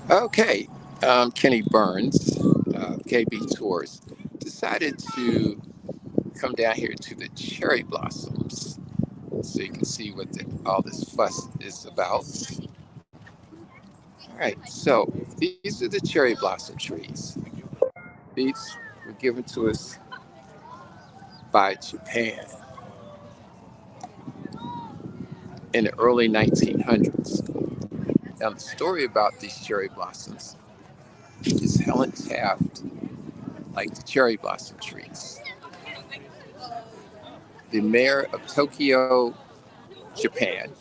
Okay, Kenny Burns, KB Tours, decided to come down here to the cherry blossoms so you can see what all this fuss is about. All right, so these are the cherry blossom trees. These were given to us by Japan in the early 1900s. Now, the story about these cherry blossoms is Helen Taft liked the cherry blossom trees. The mayor of Tokyo, Japan,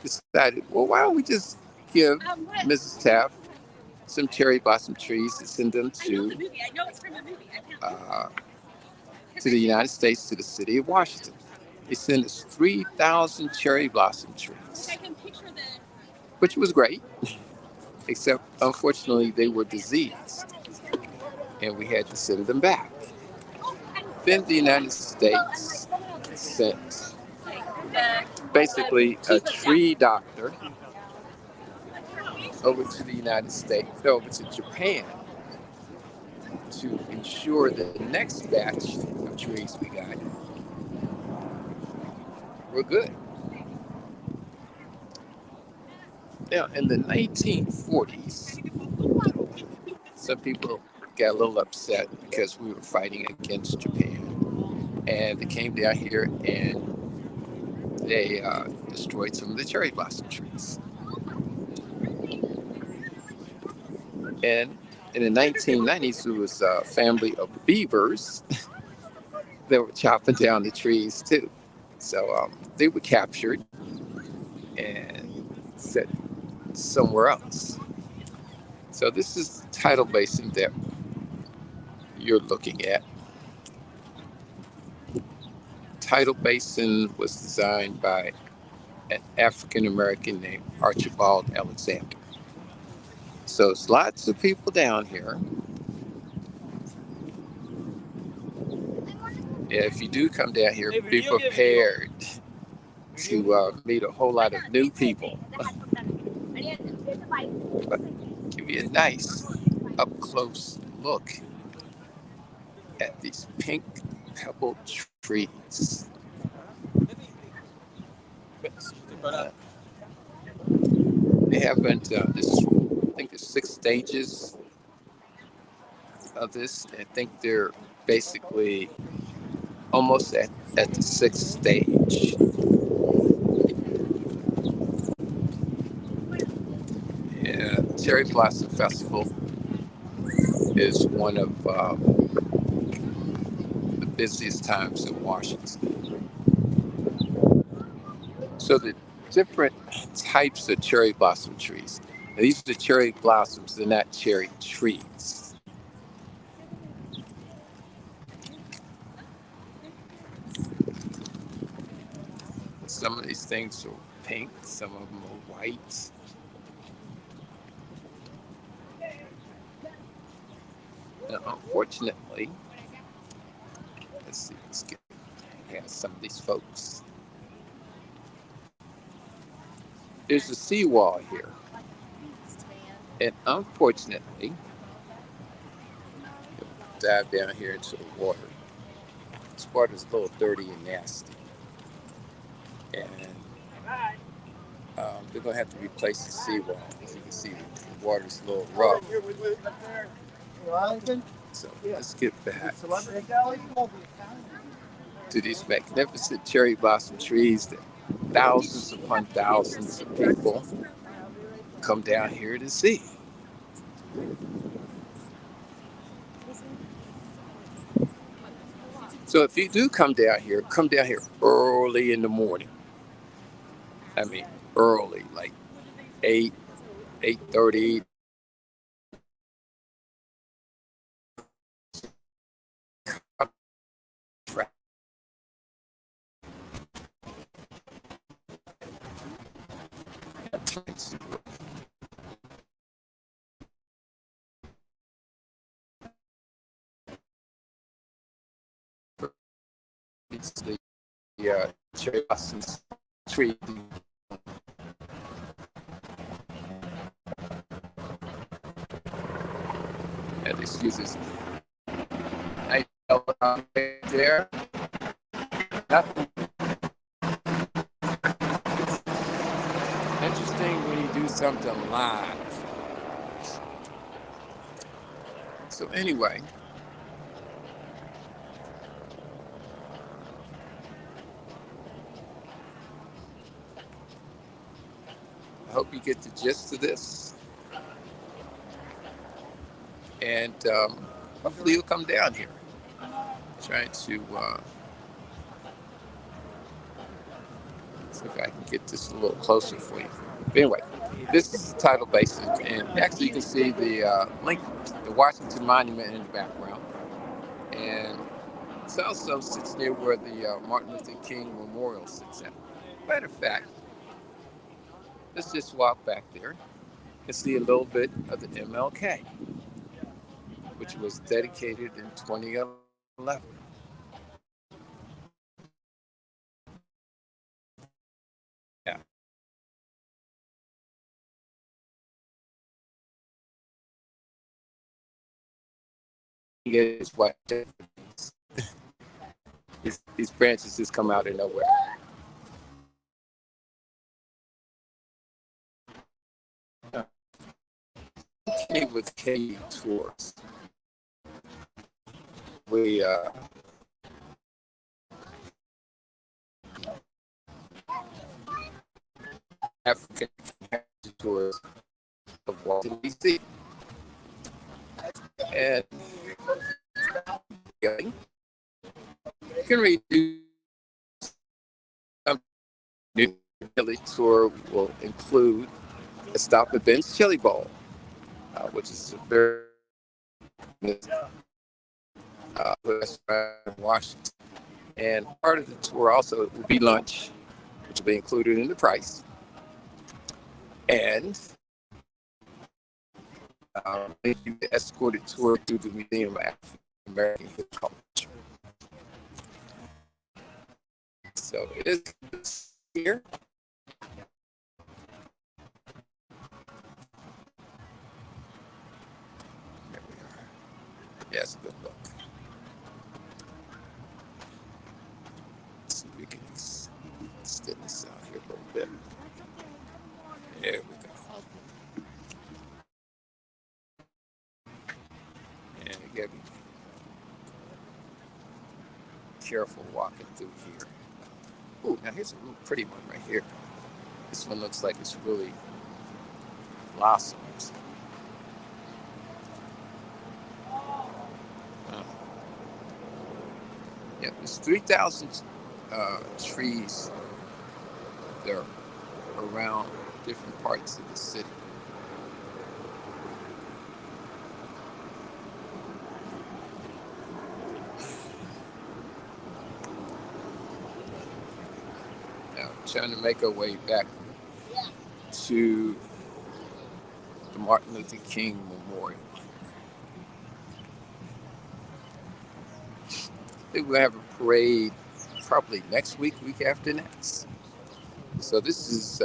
decided, well, why don't we just give Mrs. Taft some cherry blossom trees and send them uh, to the United States, to the city of Washington. They sent us 3,000 cherry blossom trees, which was great, except unfortunately they were diseased and we had to send them back. Then the United States sent basically a tree doctor over to the United States, over to Japan, to ensure the next batch of trees we got were good. Now, in the 1940s, some people got a little upset because we were fighting against Japan, and they came down here and they destroyed some of the cherry blossom trees. And in the 1990s, there was a family of beavers that were chopping down the trees too. So they were captured and set somewhere else. So this is the tidal basin that you're looking at. Tidal basin was designed by an African American named Archibald Alexander. So there's lots of people down here. If you do come down here, be prepared to meet a whole lot of new people. But give you a nice up close look at these pink pebble trees. Uh, they haven't, I think there's 6 stages of this. I think they're basically almost at the sixth stage. Yeah, Cherry Blossom Festival is one of the busiest times in Washington. So the different types of cherry blossom trees. Now, these are cherry blossoms, they're not cherry trees. Some of these things are pink, some of them are white. Now, unfortunately, let's see, let's get past some of these folks. There's a seawall here, and unfortunately, dive down here into the water. This water is a little dirty and nasty, and they're going to have to replace the seawall. As you can see, the water's a little rough. So let's get back to these magnificent cherry blossom trees that thousands upon thousands of people come down here to see. So if you do come down here early in the morning. I mean, early, like 8, 8:30. The cherry blossoms tree And excuses. I know there. Nothing interesting when you do something live. So anyway, I hope you get the gist of this, and hopefully you'll come down here. Trying to see if I can get this a little closer for you. But anyway, this is the tidal basin, and actually you can see the link, the Washington Monument in the background, and it also sits near where the Martin Luther King Memorial sits at. Matter of fact, let's just walk back there and see a little bit of the MLK, which was dedicated in 2011. Yeah. These branches just come out of nowhere. Okay, with K tours, we African tours of Washington D.C. and you can read new Chili tour will include a stop at Ben's Chili Bowl, which is a very restaurant in Washington. And part of the tour also will be lunch, which will be included in the price. And the escorted tour through the Museum of African American Culture. So it is here. There we are. Yes, good look. Let's see if we can extend this out here a little bit. There we go. And you gotta be careful walking through here. Ooh, now here's a real pretty one right here. This one looks like it's really blossoms. Yeah, there's 3,000 trees there around different parts of the city. Now, trying to make our way back to the Martin Luther King Memorial. I think we'll have a parade probably next week, week after next. So this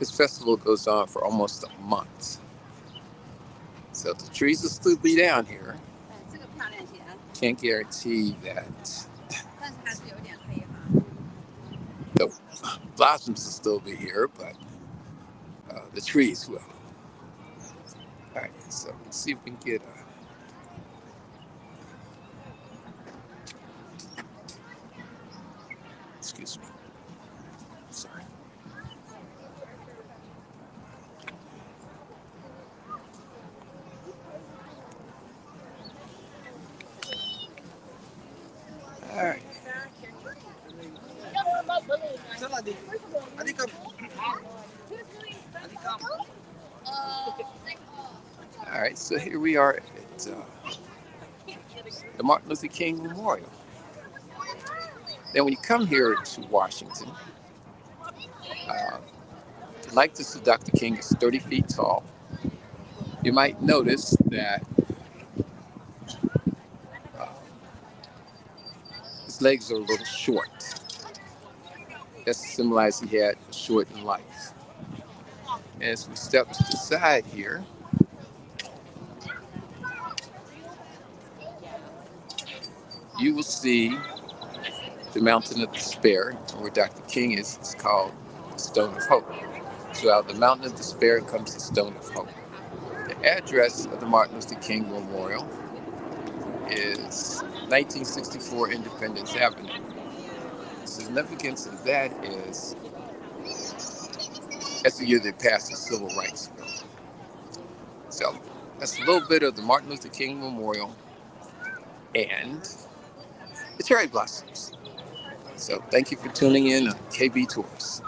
festival goes on for almost a month. So the trees will still be down here. Can't guarantee that the blossoms will still be here, but the trees will. All right, so let's see if we can get excuse me. Sorry. All right. All right, so here we are at the Martin Luther King Memorial. Now, when you come here to Washington, like this, Dr. King is 30 feet tall. You might notice that his legs are a little short. That's to symbolize he had a shortened life. As we step to the side here, you will see the Mountain of Despair, where Dr. King is. It's called the Stone of Hope. So out of the Mountain of Despair comes the Stone of Hope. The address of the Martin Luther King Memorial is 1964 Independence Avenue. The significance of that is that's the year they passed the Civil Rights Bill. So that's a little bit of the Martin Luther King Memorial and the cherry blossoms. So thank you for tuning in on KB Tours.